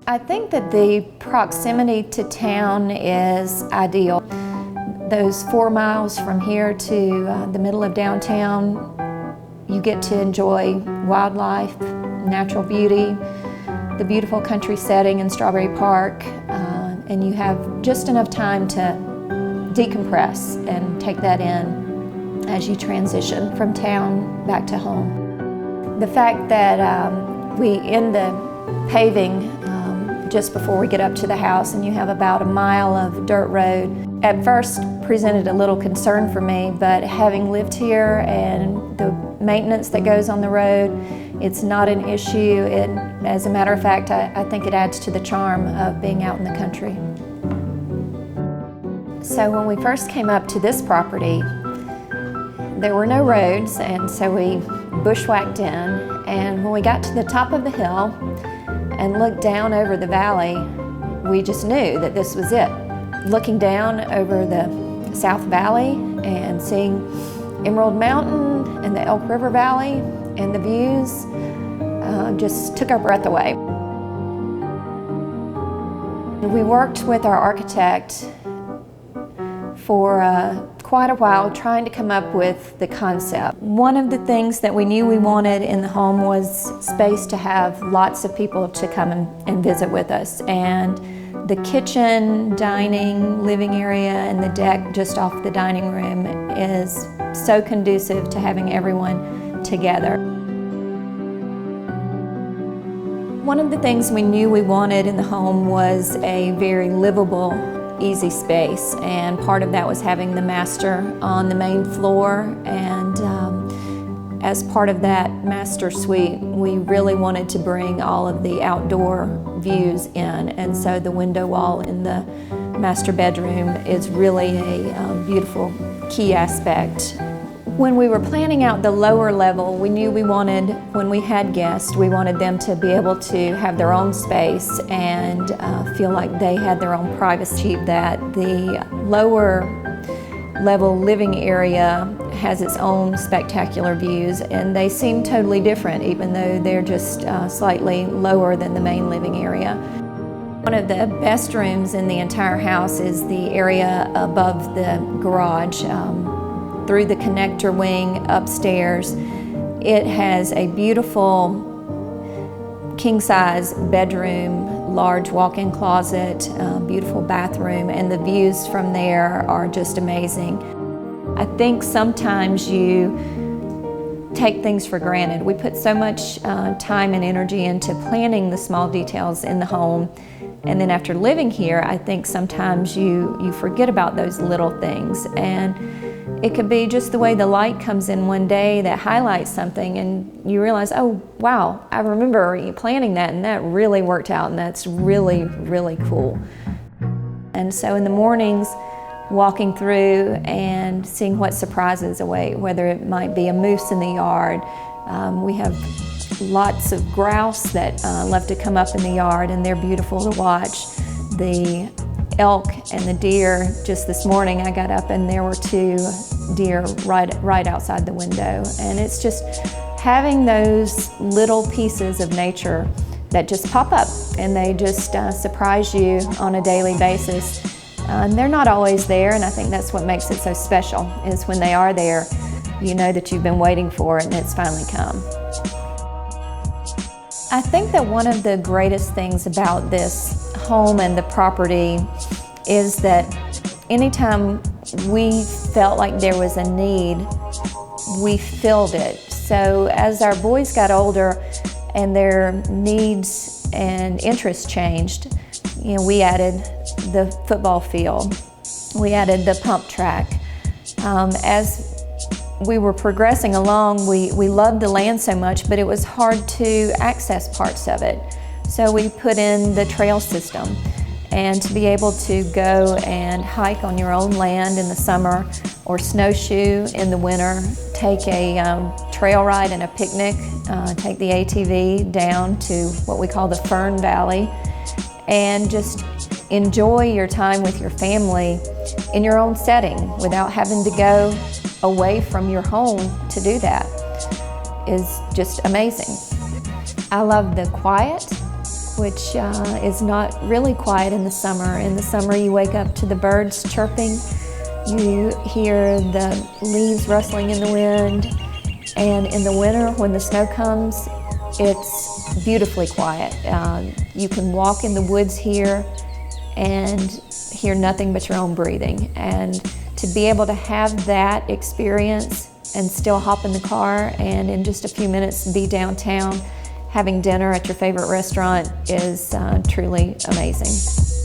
I think that the proximity to town is ideal. Those 4 miles from here to the middle of downtown, you get to enjoy wildlife, natural beauty, the beautiful country setting in Strawberry Park, and you have just enough time to decompress and take that in as you transition from town back to home. The fact that we end the paving just before we get up to the house and you have about a mile of dirt road, at first presented a little concern for me, but having lived here and the maintenance that goes on the road, it's not an issue. As a matter of fact, I think it adds to the charm of being out in the country. So when we first came up to this property, there were no roads, and so we bushwhacked in, and when we got to the top of the hill and looked down over the valley, we just knew that this was it. Looking down over the South Valley and seeing Emerald Mountain and the Elk River Valley and the views just took our breath away. We worked with our architect for quite a while trying to come up with the concept. One of the things that we knew we wanted in the home was space to have lots of people to come and visit with us. And the kitchen, dining, living area, and the deck just off the dining room is so conducive to having everyone together. One of the things we knew we wanted in the home was a very livable, easy space, and part of that was having the master on the main floor, and as part of that master suite, we really wanted to bring all of the outdoor views in, and so the window wall in the master bedroom is really a beautiful key aspect. When we were planning out the lower level, we knew we wanted, when we had guests, we wanted them to be able to have their own space and feel like they had their own privacy. That the lower level living area has its own spectacular views, and they seem totally different even though they're just slightly lower than the main living area. One of the best rooms in the entire house is the area above the garage. Through the connector wing upstairs, it has a beautiful king-size bedroom, large walk-in closet, beautiful bathroom, and the views from there are just amazing. I think sometimes you take things for granted. We put so much time and energy into planning the small details in the home, and then after living here, I think sometimes you forget about those little things. And it could be just the way the light comes in one day that highlights something, and you realize, oh wow, I remember planning that, and that really worked out, and that's really, really cool. And so in the mornings, walking through and seeing what surprises await, whether it might be a moose in the yard. We have lots of grouse that love to come up in the yard, and they're beautiful to watch. The elk and the deer, just this morning I got up and there were 2 deer right outside the window. And it's just having those little pieces of nature that just pop up, and they just surprise you on a daily basis. They're not always there, and I think that's what makes it so special, is when they are there, you know that you've been waiting for it and it's finally come. I think that one of the greatest things about this home and the property is that anytime we felt like there was a need, we filled it. So as our boys got older and their needs and interests changed, you know, we added the football field, we added the pump track. As we were progressing along, we loved the land so much, but it was hard to access parts of it. So we put in the trail system, and to be able to go and hike on your own land in the summer, or snowshoe in the winter, take a trail ride and a picnic, take the ATV down to what we call the Fern Valley, and just enjoy your time with your family in your own setting without having to go away from your home to do that is just amazing. I love the quiet. which is not really quiet in the summer. In the summer, you wake up to the birds chirping, you hear the leaves rustling in the wind, and in the winter, when the snow comes, it's beautifully quiet. You can walk in the woods here and hear nothing but your own breathing. And to be able to have that experience and still hop in the car and in just a few minutes be downtown having dinner at your favorite restaurant is truly amazing.